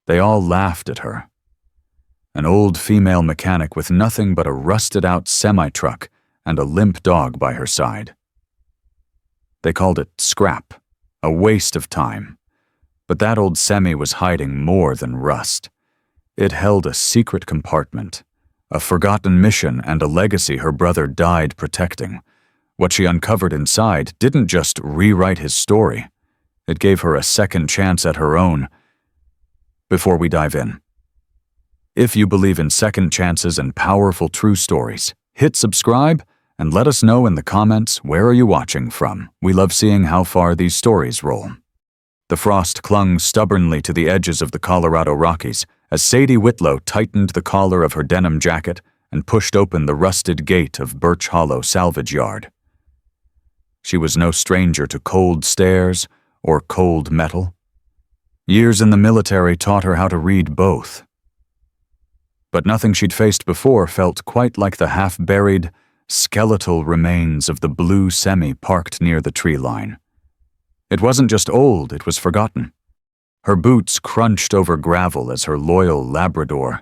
They all laughed at her. An old female mechanic with nothing but a rusted-out semi-truck and a limp dog by her side. They called it scrap, a waste of time. But that old semi was hiding more than rust. It held a secret compartment, a forgotten mission and a legacy her brother died protecting. What she uncovered inside didn't just rewrite his story. It gave her a second chance at her own. Before we dive in, if you believe in second chances and powerful true stories, hit subscribe and let us know in the comments where are you watching from. We love seeing how far these stories roll. The frost clung stubbornly to the edges of the Colorado Rockies as Sadie Whitlow tightened the collar of her denim jacket and pushed open the rusted gate of Birch Hollow salvage yard. She was no stranger to cold stares or cold metal. Years in the military taught her how to read both. But nothing she'd faced before felt quite like the half-buried, skeletal remains of the blue semi parked near the tree line. It wasn't just old, it was forgotten. Her boots crunched over gravel as her loyal Labrador,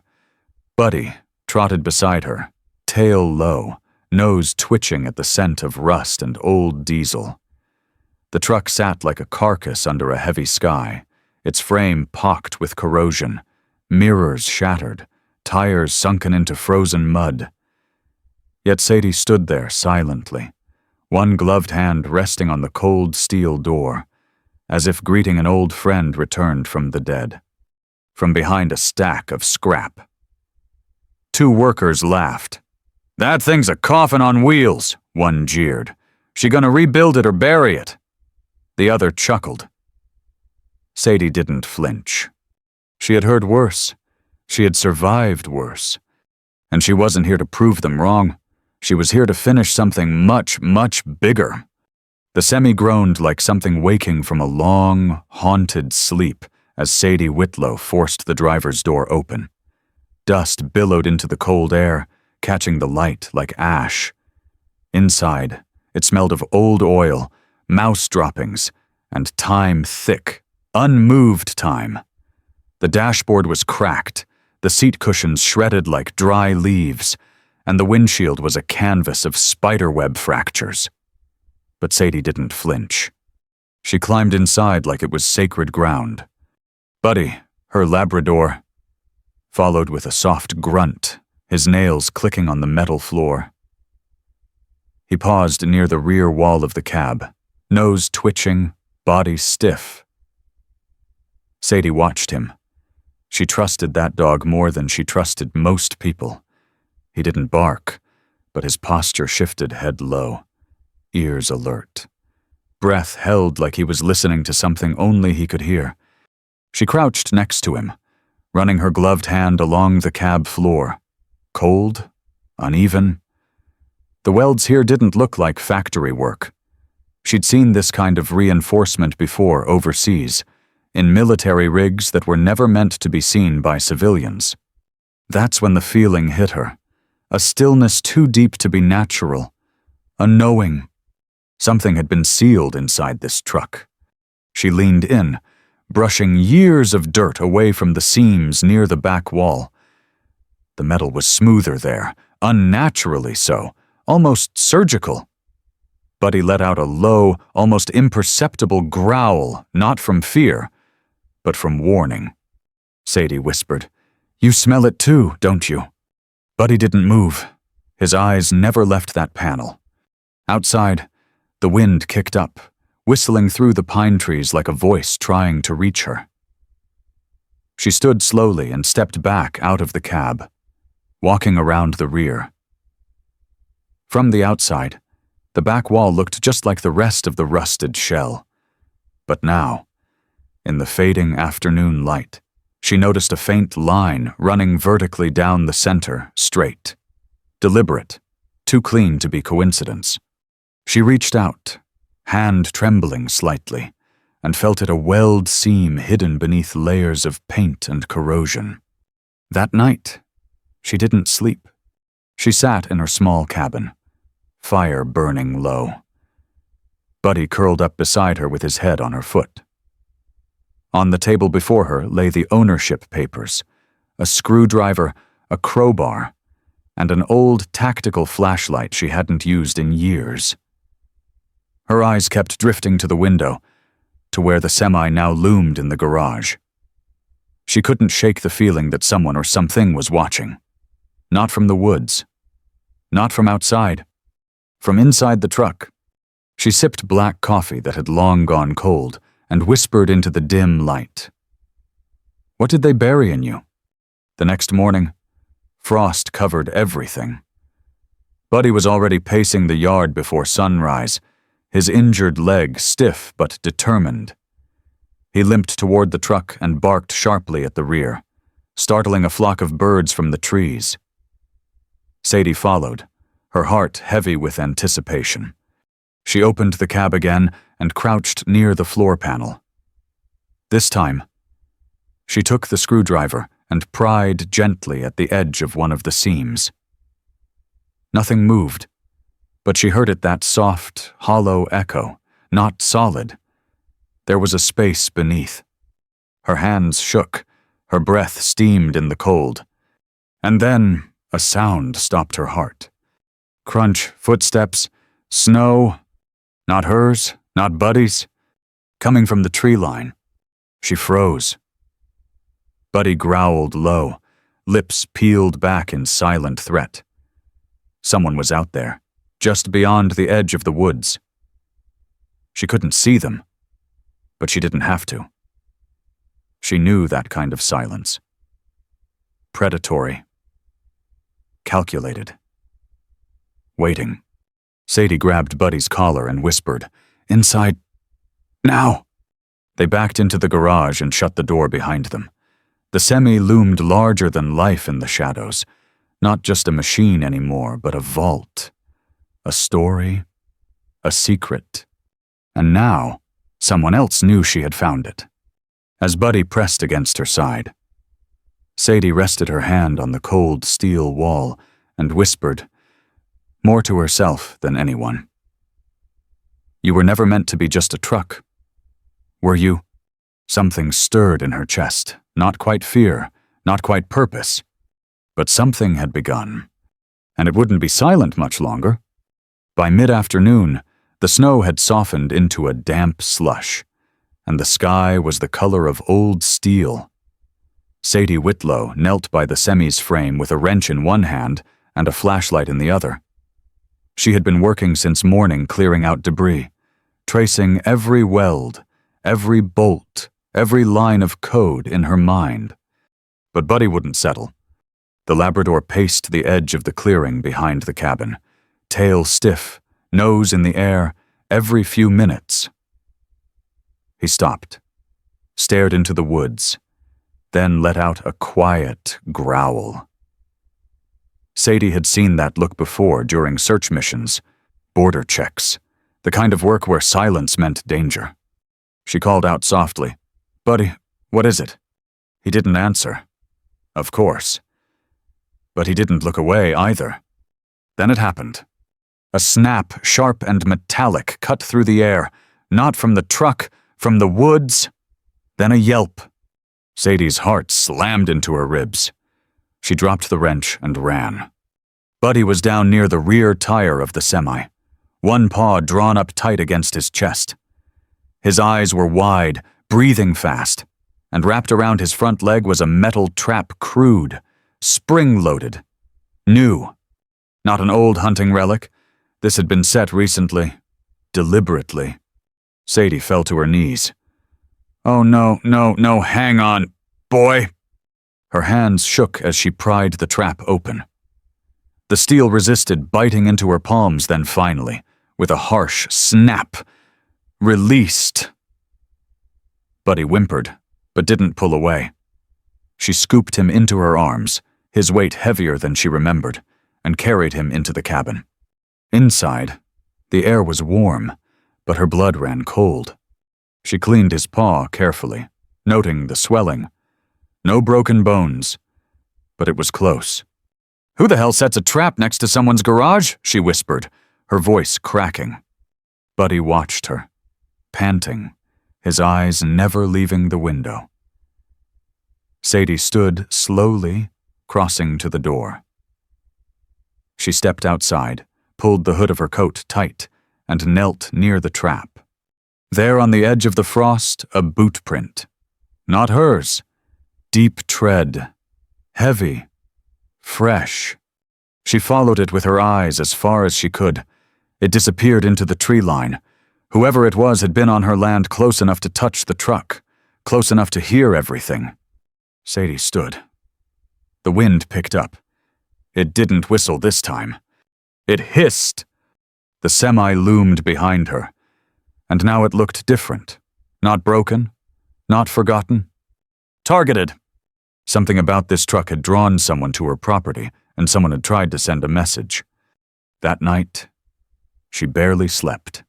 Buddy, trotted beside her, tail low, nose twitching at the scent of rust and old diesel. The truck sat like a carcass under a heavy sky, its frame pocked with corrosion, mirrors shattered, tires sunken into frozen mud. Yet Sadie stood there silently, one gloved hand resting on the cold steel door, as if greeting an old friend returned from the dead, from behind a stack of scrap. Two workers laughed. "That thing's a coffin on wheels," one jeered. "She gonna rebuild it or bury it?" The other chuckled. Sadie didn't flinch. She had heard worse. She had survived worse. And she wasn't here to prove them wrong. She was here to finish something much, much bigger. The semi groaned like something waking from a long, haunted sleep as Sadie Whitlow forced the driver's door open. Dust billowed into the cold air, catching the light like ash. Inside, it smelled of old oil, mouse droppings, and time thick, unmoved time. The dashboard was cracked, the seat cushions shredded like dry leaves, and the windshield was a canvas of spiderweb fractures. But Sadie didn't flinch. She climbed inside like it was sacred ground. Buddy, her Labrador, followed with a soft grunt, his nails clicking on the metal floor. He paused near the rear wall of the cab, nose twitching, body stiff. Sadie watched him. She trusted that dog more than she trusted most people. He didn't bark, but his posture shifted head low, ears alert. Breath held like he was listening to something only he could hear. She crouched next to him, running her gloved hand along the cab floor. Cold, uneven. The welds here didn't look like factory work. She'd seen this kind of reinforcement before overseas, in military rigs that were never meant to be seen by civilians. That's when the feeling hit her. A stillness too deep to be natural. A knowing. Something had been sealed inside this truck. She leaned in, brushing years of dirt away from the seams near the back wall. The metal was smoother there, unnaturally so, almost surgical. Buddy let out a low, almost imperceptible growl, not from fear, but from warning. Sadie whispered, "You smell it too, don't you?" Buddy didn't move. His eyes never left that panel. Outside, the wind kicked up, whistling through the pine trees like a voice trying to reach her. She stood slowly and stepped back out of the cab, walking around the rear. From the outside, the back wall looked just like the rest of the rusted shell. But now, in the fading afternoon light, she noticed a faint line running vertically down the center, straight. Deliberate, too clean to be coincidence. She reached out, hand trembling slightly, and felt it a weld seam hidden beneath layers of paint and corrosion. That night, she didn't sleep. She sat in her small cabin, fire burning low. Buddy curled up beside her with his head on her foot. On the table before her lay the ownership papers, a screwdriver, a crowbar, and an old tactical flashlight she hadn't used in years. Her eyes kept drifting to the window, to where the semi now loomed in the garage. She couldn't shake the feeling that someone or something was watching. Not from the woods. Not from outside. From inside the truck. She sipped black coffee that had long gone cold and whispered into the dim light. What did they bury in you? The next morning, frost covered everything. Buddy was already pacing the yard before sunrise, his injured leg stiff but determined. He limped toward the truck and barked sharply at the rear, startling a flock of birds from the trees. Sadie followed, her heart heavy with anticipation. She opened the cab again and crouched near the floor panel. This time, she took the screwdriver and pried gently at the edge of one of the seams. Nothing moved, but she heard it that soft, hollow echo, not solid. There was a space beneath. Her hands shook, her breath steamed in the cold. And then a sound stopped her heart. Crunch, footsteps, snow, not hers, not Buddy's, coming from the tree line. She froze. Buddy growled low, lips peeled back in silent threat. Someone was out there, just beyond the edge of the woods. She couldn't see them, but she didn't have to. She knew that kind of silence. Predatory. Calculated. Waiting. Sadie grabbed Buddy's collar and whispered, "Inside. Now!" They backed into the garage and shut the door behind them. The semi loomed larger than life in the shadows. Not just a machine anymore, but a vault. A story. A secret. And now, someone else knew she had found it. As Buddy pressed against her side, Sadie rested her hand on the cold steel wall and whispered, more to herself than anyone. "You were never meant to be just a truck. Were you?" Something stirred in her chest, not quite fear, not quite purpose, but something had begun, and it wouldn't be silent much longer. By mid-afternoon, the snow had softened into a damp slush, and the sky was the color of old steel. Sadie Whitlow knelt by the semi's frame with a wrench in one hand and a flashlight in the other. She had been working since morning clearing out debris, tracing every weld, every bolt, every line of code in her mind. But Buddy wouldn't settle. The Labrador paced the edge of the clearing behind the cabin, tail stiff, nose in the air, every few minutes. He stopped, stared into the woods, then let out a quiet growl. Sadie had seen that look before during search missions, border checks, the kind of work where silence meant danger. She called out softly, "Buddy, what is it?" He didn't answer. Of course. But he didn't look away either. Then it happened. A snap, sharp and metallic, cut through the air, not from the truck, from the woods. Then a yelp. Sadie's heart slammed into her ribs. She dropped the wrench and ran. Buddy was down near the rear tire of the semi, one paw drawn up tight against his chest. His eyes were wide, breathing fast, and wrapped around his front leg was a metal trap, crude, spring-loaded, new. Not an old hunting relic. This had been set recently, deliberately. Sadie fell to her knees. "Oh no, hang on, boy." Her hands shook as she pried the trap open. The steel resisted, biting into her palms, then finally, with a harsh snap, released. Buddy whimpered, but didn't pull away. She scooped him into her arms, his weight heavier than she remembered, and carried him into the cabin. Inside, the air was warm, but her blood ran cold. She cleaned his paw carefully, noting the swelling. No broken bones, but it was close. "Who the hell sets a trap next to someone's garage?" she whispered, her voice cracking. Buddy watched her, panting, his eyes never leaving the window. Sadie stood slowly, crossing to the door. She stepped outside, pulled the hood of her coat tight, and knelt near the trap. There on the edge of the frost, a boot print. Not hers. Deep tread. Heavy. Fresh. She followed it with her eyes as far as she could. It disappeared into the tree line. Whoever it was had been on her land close enough to touch the truck, close enough to hear everything. Sadie stood. The wind picked up. It didn't whistle this time. It hissed. The semi loomed behind her, and now it looked different. Not broken, not forgotten. Targeted. Something about this truck had drawn someone to her property, and someone had tried to send a message. That night, she barely slept.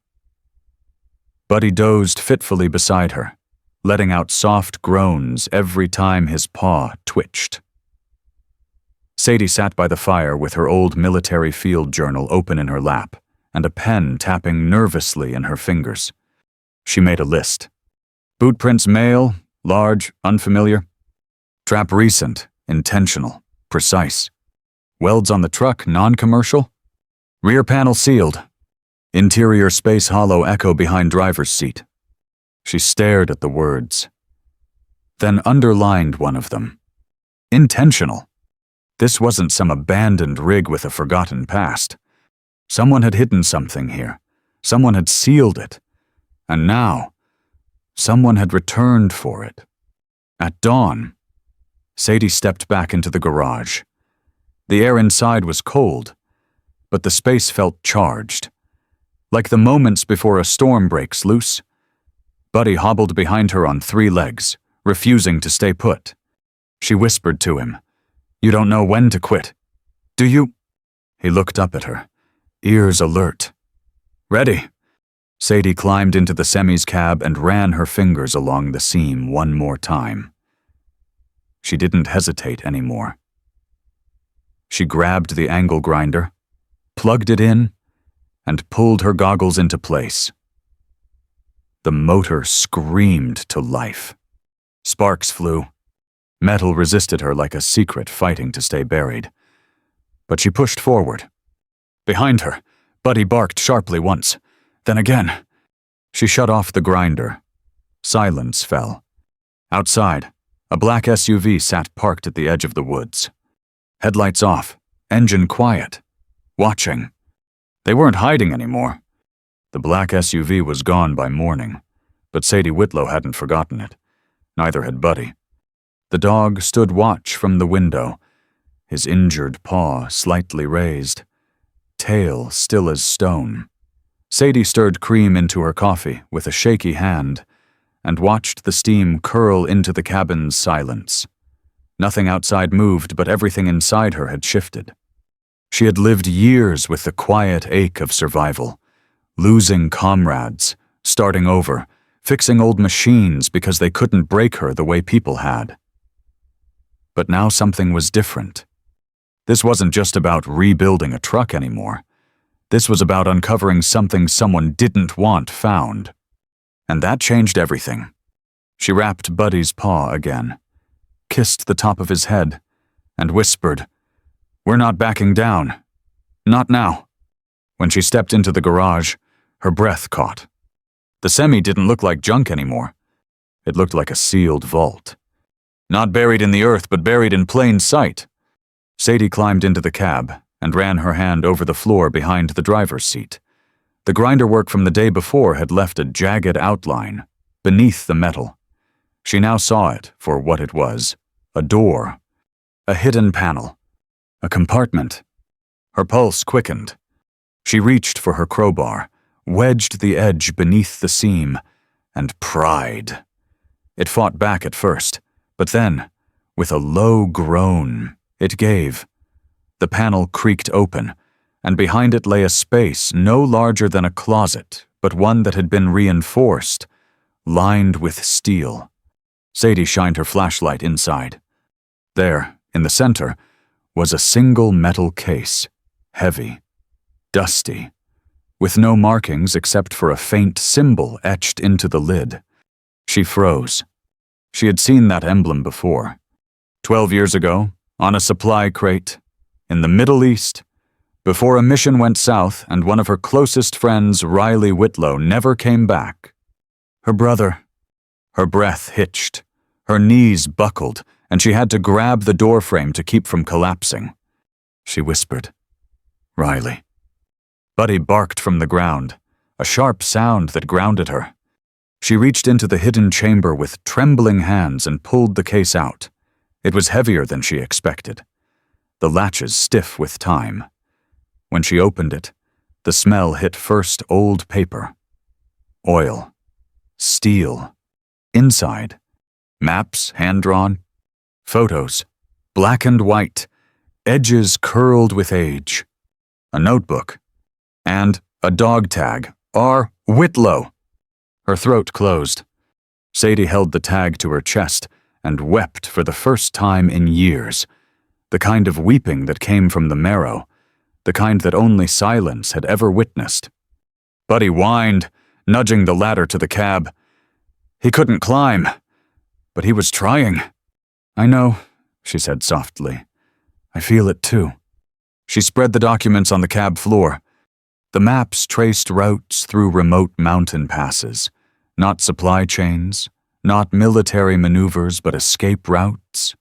Buddy dozed fitfully beside her, letting out soft groans every time his paw twitched. Sadie sat by the fire with her old military field journal open in her lap and a pen tapping nervously in her fingers. She made a list. Bootprints male, large, unfamiliar. Trap recent, intentional, precise. Welds on the truck, non-commercial. Rear panel sealed. Interior space hollow echo behind driver's seat. She stared at the words, then underlined one of them. Intentional. This wasn't some abandoned rig with a forgotten past. Someone had hidden something here. Someone had sealed it. And now, someone had returned for it. At dawn, Sadie stepped back into the garage. The air inside was cold, but the space felt charged. Like the moments before a storm breaks loose. Buddy hobbled behind her on 3 legs, refusing to stay put. She whispered to him, "You don't know when to quit, do you?" He looked up at her, ears alert. "Ready." Sadie climbed into the semi's cab and ran her fingers along the seam one more time. She didn't hesitate anymore. She grabbed the angle grinder, plugged it in, and pulled her goggles into place. The motor screamed to life. Sparks flew. Metal resisted her like a secret fighting to stay buried. But she pushed forward. Behind her, Buddy barked sharply once, then again. She shut off the grinder. Silence fell. Outside, a black SUV sat parked at the edge of the woods. Headlights off, engine quiet, watching. They weren't hiding anymore. The black SUV was gone by morning, but Sadie Whitlow hadn't forgotten it. Neither had Buddy. The dog stood watch from the window, his injured paw slightly raised, tail still as stone. Sadie stirred cream into her coffee with a shaky hand and watched the steam curl into the cabin's silence. Nothing outside moved, but everything inside her had shifted. She had lived years with the quiet ache of survival, losing comrades, starting over, fixing old machines because they couldn't break her the way people had. But now something was different. This wasn't just about rebuilding a truck anymore. This was about uncovering something someone didn't want found. And that changed everything. She wrapped Buddy's paw again, kissed the top of his head, and whispered, "We're not backing down. Not now." When she stepped into the garage, her breath caught. The semi didn't look like junk anymore. It looked like a sealed vault. Not buried in the earth, but buried in plain sight. Sadie climbed into the cab and ran her hand over the floor behind the driver's seat. The grinder work from the day before had left a jagged outline beneath the metal. She now saw it for what it was: a door, a hidden panel, a compartment. Her pulse quickened. She reached for her crowbar, wedged the edge beneath the seam, and pried. It fought back at first, but then, with a low groan, it gave. The panel creaked open, and behind it lay a space no larger than a closet, but one that had been reinforced, lined with steel. Sadie shined her flashlight inside. There, in the center, was a single metal case, heavy, dusty, with no markings except for a faint symbol etched into the lid. She froze. She had seen that emblem before. 12 years ago, on a supply crate, in the Middle East, before a mission went south and one of her closest friends, Riley Whitlow, never came back. Her brother. Her breath hitched. Her knees buckled, and she had to grab the doorframe to keep from collapsing. She whispered, "Riley." Buddy barked from the ground, a sharp sound that grounded her. She reached into the hidden chamber with trembling hands and pulled the case out. It was heavier than she expected, the latches stiff with time. When she opened it, the smell hit first old paper, oil, steel. Inside, maps hand-drawn, photos, black and white, edges curled with age, a notebook, and a dog tag, R. Whitlow. Her throat closed. Sadie held the tag to her chest and wept for the first time in years, the kind of weeping that came from the marrow, the kind that only silence had ever witnessed. Buddy whined, nudging the ladder to the cab. He couldn't climb, but he was trying. "I know," she said softly. "I feel it too." She spread the documents on the cab floor. The maps traced routes through remote mountain passes, not supply chains, not military maneuvers, but escape routes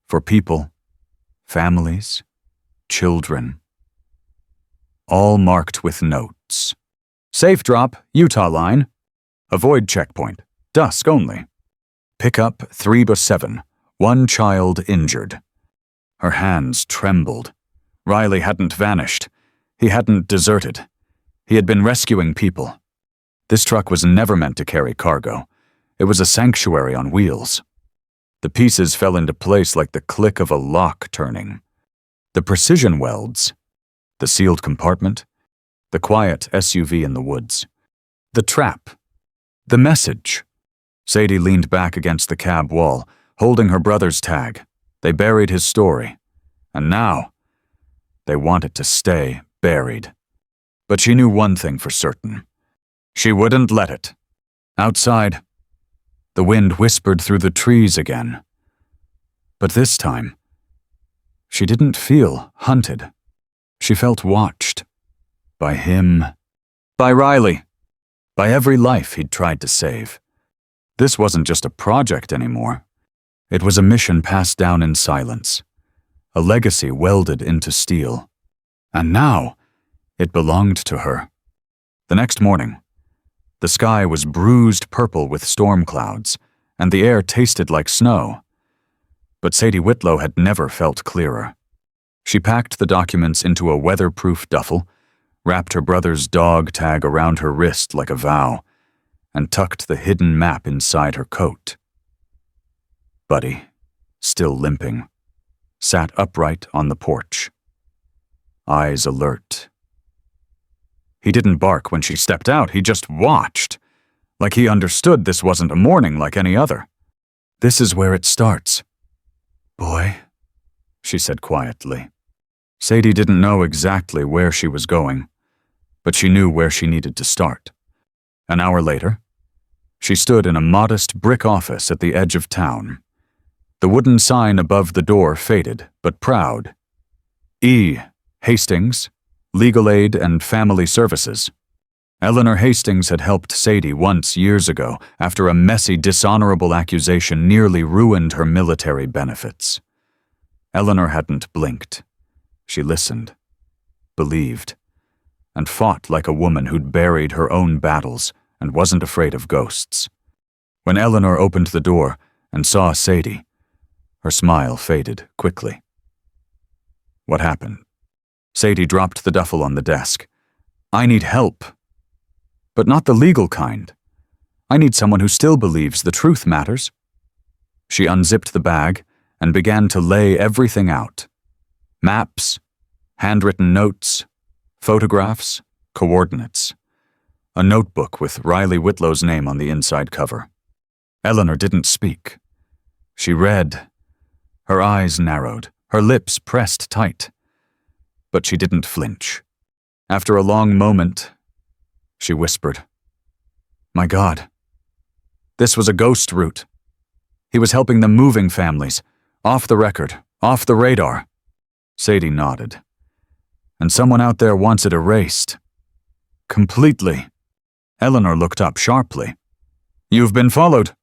for people, families, children. All marked with notes. Safe drop, Utah line. Avoid checkpoint. Dusk only. Pickup 3-7. One child injured. Her hands trembled. Riley hadn't vanished. He hadn't deserted. He had been rescuing people. This truck was never meant to carry cargo. It was a sanctuary on wheels. The pieces fell into place like the click of a lock turning. The precision welds, the sealed compartment, the quiet SUV in the woods, the trap, the message. Sadie leaned back against the cab wall, holding her brother's tag. They buried his story. And now, they want it to stay buried. But she knew one thing for certain. She wouldn't let it. Outside, the wind whispered through the trees again. But this time, she didn't feel hunted. She felt watched. By him. By Riley. By every life he'd tried to save. This wasn't just a project anymore. It was a mission passed down in silence. A legacy welded into steel. And now, it belonged to her. The next morning, the sky was bruised purple with storm clouds, and the air tasted like snow. But Sadie Whitlow had never felt clearer. She packed the documents into a weatherproof duffel, wrapped her brother's dog tag around her wrist like a vow, and tucked the hidden map inside her coat. Buddy, still limping, sat upright on the porch, eyes alert. He didn't bark when she stepped out, he just watched, like he understood this wasn't a morning like any other. "This is where it starts, boy," she said quietly. Sadie didn't know exactly where she was going, but she knew where she needed to start. An hour later, she stood in a modest brick office at the edge of town. The wooden sign above the door faded, but proud. E. Hastings, Legal Aid and Family Services. Eleanor Hastings had helped Sadie once years ago after a messy, dishonorable accusation nearly ruined her military benefits. Eleanor hadn't blinked. She listened, believed, and fought like a woman who'd buried her own battles and wasn't afraid of ghosts. When Eleanor opened the door and saw Sadie, her smile faded quickly. What happened? Sadie dropped the duffel on the desk. "I need help. But not the legal kind. I need someone who still believes the truth matters." She unzipped the bag and began to lay everything out. Maps, handwritten notes, photographs, coordinates. A notebook with Riley Whitlow's name on the inside cover. Eleanor didn't speak. She read. Her eyes narrowed, her lips pressed tight. But she didn't flinch. After a long moment, she whispered, "My God, This was a ghost route. He was helping the moving families, off the record, off the radar. Sadie nodded. And someone out there wants it erased. Completely. Eleanor looked up sharply. You've been followed.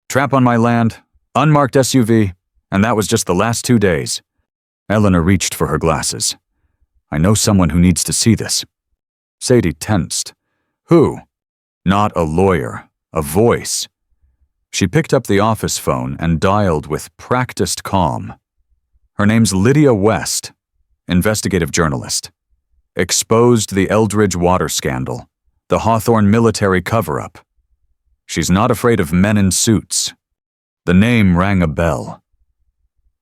Trap on my land, unmarked SUV, and that was just the last 2 days. Eleanor reached for her glasses. I know someone who needs to see this. Sadie tensed. Who? Not a lawyer, a voice. She picked up the office phone and dialed with practiced calm. Her name's Lydia West, investigative journalist. Exposed the Eldridge water scandal, the Hawthorne military cover-up. She's not afraid of men in suits. The name rang a bell.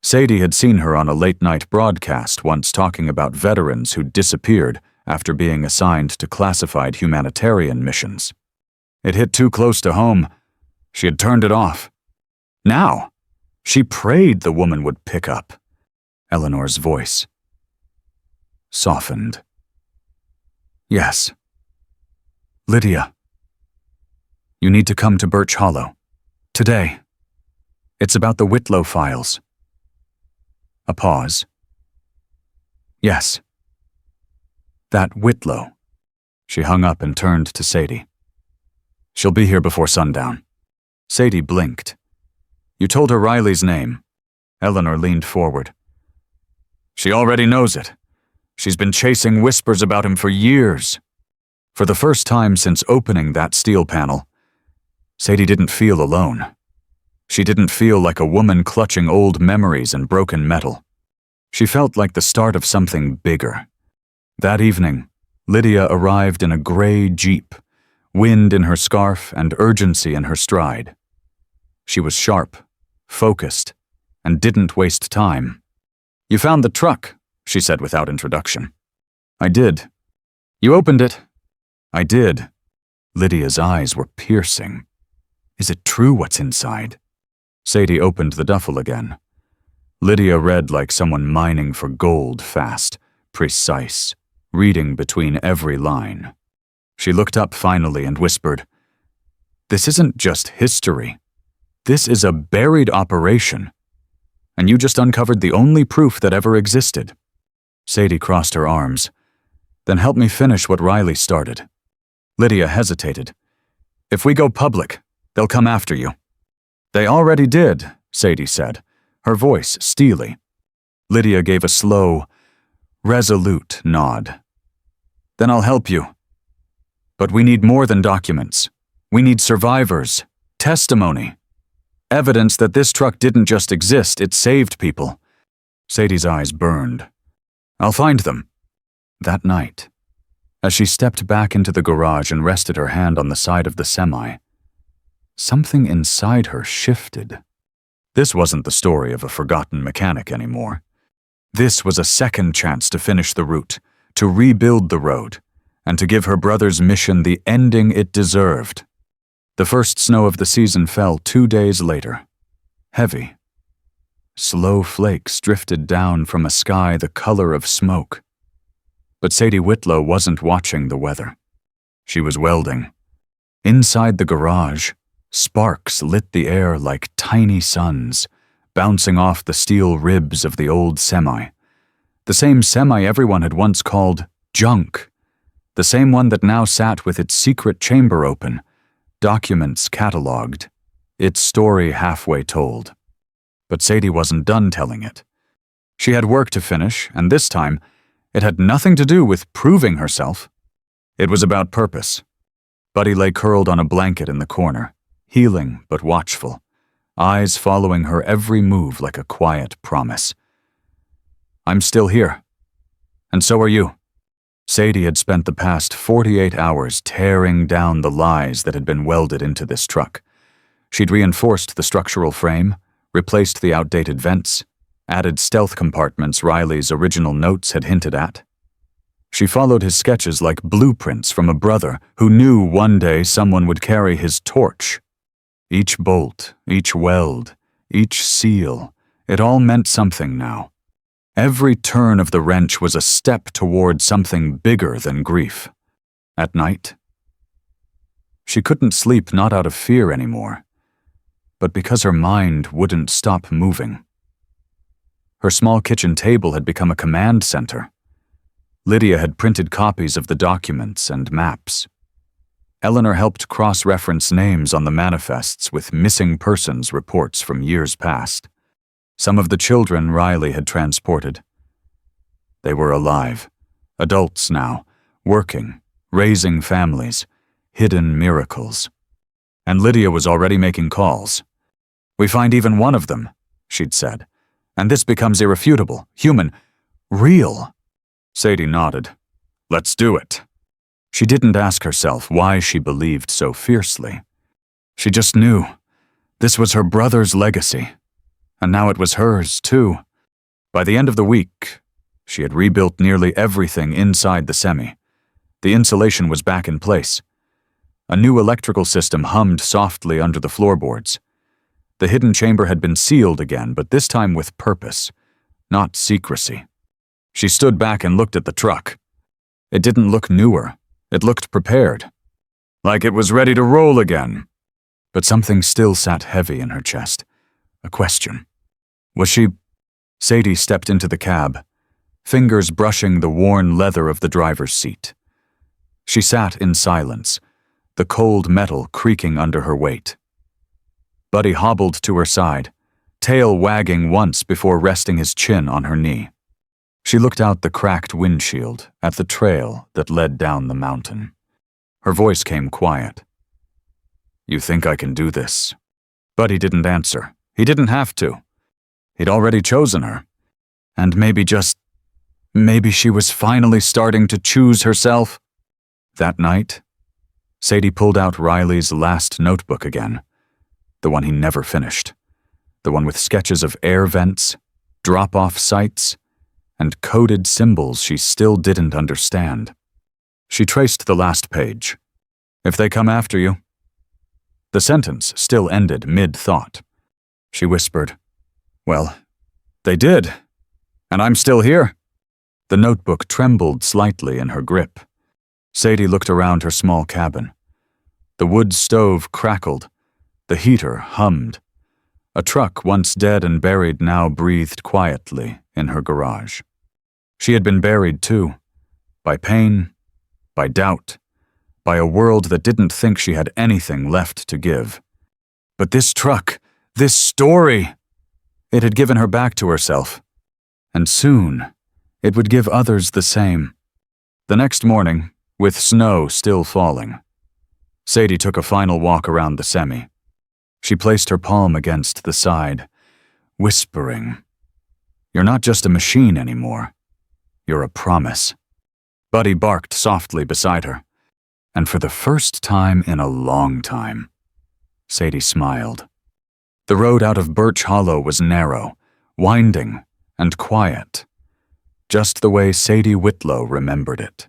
Sadie had seen her on a late-night broadcast once talking about veterans who'd disappeared after being assigned to classified humanitarian missions. It hit too close to home. She had turned it off. Now, she prayed the woman would pick up. Eleanor's voice softened. Yes. Lydia. You need to come to Birch Hollow. Today. It's about the Whitlow files. A pause. Yes. That Whitlow. She hung up and turned to Sadie. She'll be here before sundown. Sadie blinked. You told her Riley's name. Eleanor leaned forward. She already knows it. She's been chasing whispers about him for years. For the first time since opening that steel panel, Sadie didn't feel alone. She didn't feel like a woman clutching old memories and broken metal. She felt like the start of something bigger. That evening, Lydia arrived in a gray Jeep, wind in her scarf and urgency in her stride. She was sharp, focused, and didn't waste time. You found the truck, she said without introduction. I did. You opened it. I did. Lydia's eyes were piercing. Is it true what's inside? Sadie opened the duffel again. Lydia read like someone mining for gold fast, precise, reading between every line. She looked up finally and whispered, This isn't just history. This is a buried operation. And you just uncovered the only proof that ever existed. Sadie crossed her arms. Then help me finish what Riley started. Lydia hesitated. If we go public, they'll come after you. They already did, Sadie said, her voice steely. Lydia gave a slow, resolute nod. Then I'll help you. But we need more than documents. We need survivors, testimony. Evidence that this truck didn't just exist, it saved people. Sadie's eyes burned. I'll find them. That night, as she stepped back into the garage and rested her hand on the side of the semi, something inside her shifted. This wasn't the story of a forgotten mechanic anymore. This was a second chance to finish the route, to rebuild the road, and to give her brother's mission the ending it deserved. The first snow of the season fell 2 days later. Heavy. Slow flakes drifted down from a sky the color of smoke. But Sadie Whitlow wasn't watching the weather. She was welding. Inside the garage, sparks lit the air like tiny suns, bouncing off the steel ribs of the old semi. The same semi everyone had once called junk. The same one that now sat with its secret chamber open, documents catalogued, its story halfway told. But Sadie wasn't done telling it. She had work to finish, and this time, it had nothing to do with proving herself. It was about purpose. Buddy lay curled on a blanket in the corner, healing but watchful, eyes following her every move like a quiet promise. I'm still here. And so are you. Sadie had spent the past 48 hours tearing down the lies that had been welded into this truck. She'd reinforced the structural frame, replaced the outdated vents, added stealth compartments Riley's original notes had hinted at. She followed his sketches like blueprints from a brother who knew one day someone would carry his torch. Each bolt, each weld, each seal, it all meant something now. Every turn of the wrench was a step toward something bigger than grief. At night, she couldn't sleep, not out of fear anymore, but because her mind wouldn't stop moving. Her small kitchen table had become a command center. Lydia had printed copies of the documents and maps. Eleanor helped cross-reference names on the manifests with missing persons reports from years past. Some of the children Riley had transported. They were alive, adults now, working, raising families, hidden miracles. And Lydia was already making calls. "We find even one of them," she'd said, "and this becomes irrefutable, human, real." Sadie nodded. "Let's do it." She didn't ask herself why she believed so fiercely. She just knew this was her brother's legacy, and now it was hers, too. By the end of the week, she had rebuilt nearly everything inside the semi. The insulation was back in place. A new electrical system hummed softly under the floorboards. The hidden chamber had been sealed again, but this time with purpose, not secrecy. She stood back and looked at the truck. It didn't look newer. It looked prepared, like it was ready to roll again. But something still sat heavy in her chest. A question. Was she... Sadie stepped into the cab, fingers brushing the worn leather of the driver's seat. She sat in silence, the cold metal creaking under her weight. Buddy hobbled to her side, tail wagging once before resting his chin on her knee. She looked out the cracked windshield at the trail that led down the mountain. Her voice came quiet. "You think I can do this?" Buddy didn't answer. He didn't have to. He'd already chosen her. And maybe she was finally starting to choose herself. That night, Sadie pulled out Riley's last notebook again, the one he never finished, the one with sketches of air vents, drop-off sites, and coded symbols she still didn't understand. She traced the last page. "If they come after you." The sentence still ended mid-thought. She whispered, "Well, they did, and I'm still here." The notebook trembled slightly in her grip. Sadie looked around her small cabin. The wood stove crackled. The heater hummed. A truck once dead and buried now breathed quietly in her garage. She had been buried too, by pain, by doubt, by a world that didn't think she had anything left to give. But this truck, this story, it had given her back to herself. And soon, it would give others the same. The next morning, with snow still falling, Sadie took a final walk around the semi. She placed her palm against the side, whispering, "You're not just a machine anymore. You're a promise." Buddy barked softly beside her, and for the first time in a long time, Sadie smiled. The road out of Birch Hollow was narrow, winding, and quiet, just the way Sadie Whitlow remembered it.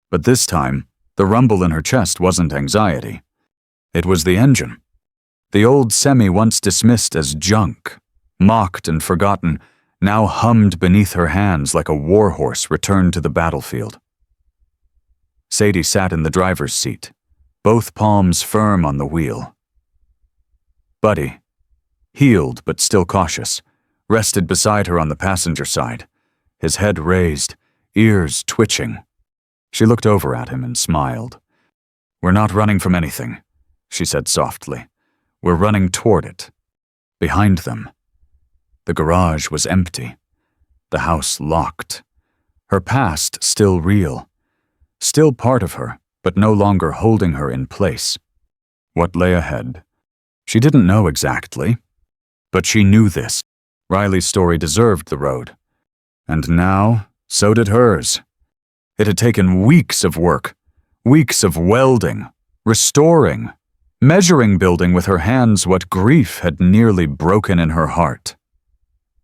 But this time, the rumble in her chest wasn't anxiety. It was the engine. The old semi once dismissed as junk, mocked and forgotten, now hummed beneath her hands like a warhorse returned to the battlefield. Sadie sat in the driver's seat, both palms firm on the wheel. Buddy, healed but still cautious, rested beside her on the passenger side, his head raised, ears twitching. She looked over at him and smiled. "We're not running from anything," she said softly. "We're running toward it." Behind them, the garage was empty, the house locked, her past still real, still part of her, but no longer holding her in place. What lay ahead? She didn't know exactly, but she knew this. Riley's story deserved the road. And now, so did hers. It had taken weeks of work, weeks of welding, restoring, measuring building with her hands what grief had nearly broken in her heart.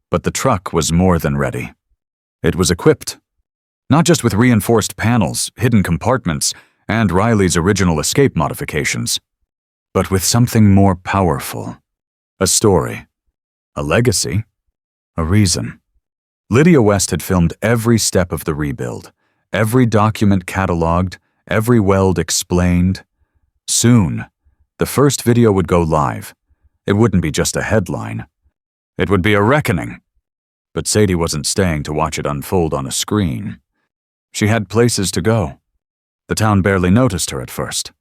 But the truck was more than ready. It was equipped, not just with reinforced panels, hidden compartments, and Riley's original escape modifications, but with something more powerful. A story, a legacy, a reason. Lydia West had filmed every step of the rebuild, every document cataloged, every weld explained. Soon, the first video would go live, It wouldn't be just a headline. It would be a reckoning. But Sadie wasn't staying to watch it unfold on a screen. She had places to go. The town barely noticed her at first.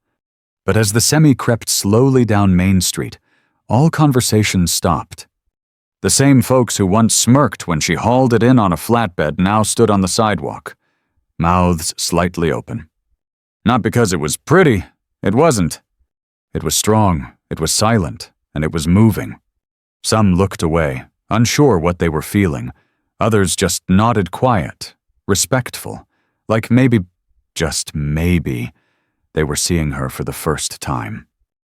But as the semi crept slowly down Main Street, all conversation stopped. The same folks who once smirked when she hauled it in on a flatbed now stood on the sidewalk, mouths slightly open. Not because it was pretty, it wasn't. It was strong, it was silent, and it was moving. Some looked away, unsure what they were feeling. Others just nodded quiet, respectful, like maybe, just maybe, they were seeing her for the first time.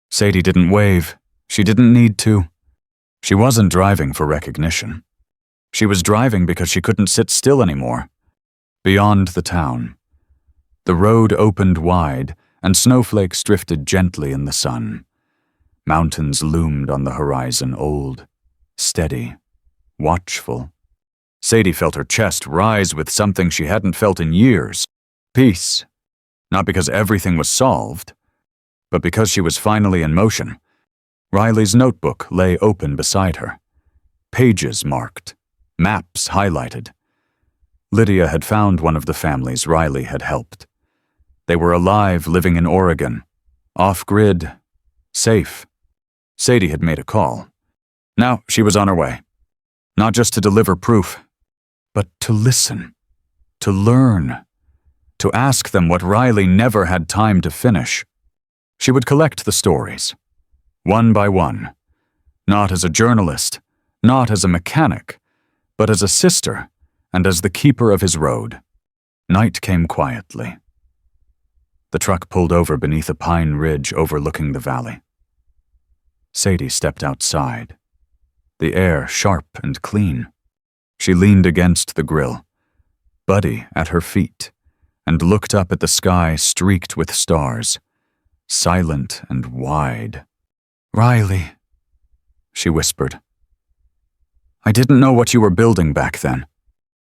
Sadie didn't wave. She didn't need to. She wasn't driving for recognition. She was driving because she couldn't sit still anymore. Beyond the town, the road opened wide, and snowflakes drifted gently in the sun. Mountains loomed on the horizon, old, steady, watchful. Sadie felt her chest rise with something she hadn't felt in years. Peace. Not because everything was solved, but because she was finally in motion. Riley's notebook lay open beside her. Pages marked, maps highlighted. Lydia had found one of the families Riley had helped. They were alive, living in Oregon, off-grid, safe. Sadie had made a call. Now she was on her way. Not just to deliver proof, but to listen, to learn, to ask them what Riley never had time to finish. She would collect the stories, one by one, not as a journalist, not as a mechanic, but as a sister and as the keeper of his road. Night came quietly. The truck pulled over beneath a pine ridge overlooking the valley. Sadie stepped outside, the air sharp and clean. She leaned against the grill, Buddy at her feet, and looked up at the sky streaked with stars, silent and wide. "Riley," she whispered. "I didn't know what you were building back then."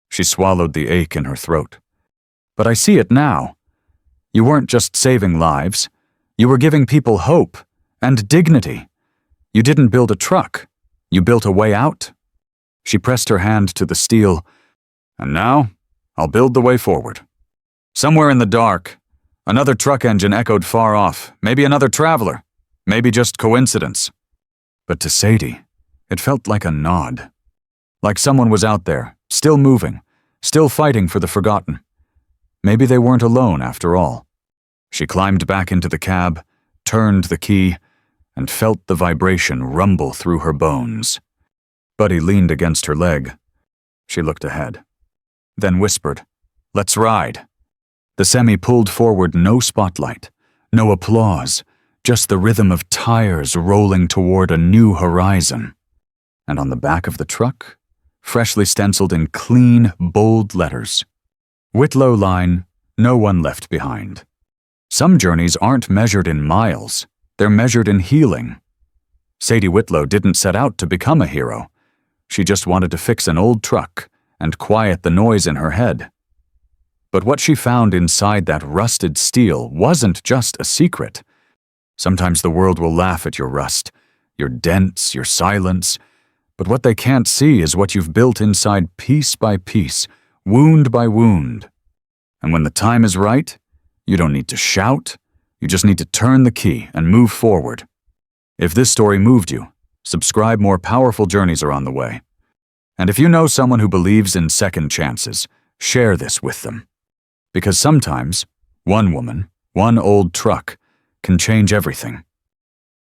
She swallowed the ache in her throat. "But I see it now. You weren't just saving lives. You were giving people hope and dignity. You didn't build a truck. You built a way out." She pressed her hand to the steel. "And now, I'll build the way forward." Somewhere in the dark, another truck engine echoed far off, maybe another traveler, maybe just coincidence. But to Sadie, it felt like a nod. Like someone was out there, still moving, still fighting for the forgotten. Maybe they weren't alone after all. She climbed back into the cab, turned the key, and felt the vibration rumble through her bones. Buddy leaned against her leg. She looked ahead, then whispered, "Let's ride." The semi pulled forward, no spotlight, no applause, just the rhythm of tires rolling toward a new horizon. And on the back of the truck, freshly stenciled in clean, bold letters, Whitlow Line, no one left behind. Some journeys aren't measured in miles, they're measured in healing. Sadie Whitlow didn't set out to become a hero. She just wanted to fix an old truck and quiet the noise in her head. But what she found inside that rusted steel wasn't just a secret. Sometimes the world will laugh at your rust, your dents, your silence, but what they can't see is what you've built inside piece by piece, wound by wound. And when the time is right, you don't need to shout, you just need to turn the key and move forward. If this story moved you, subscribe. More powerful journeys are on the way. And if you know someone who believes in second chances, share this with them. Because sometimes, one woman, one old truck, can change everything.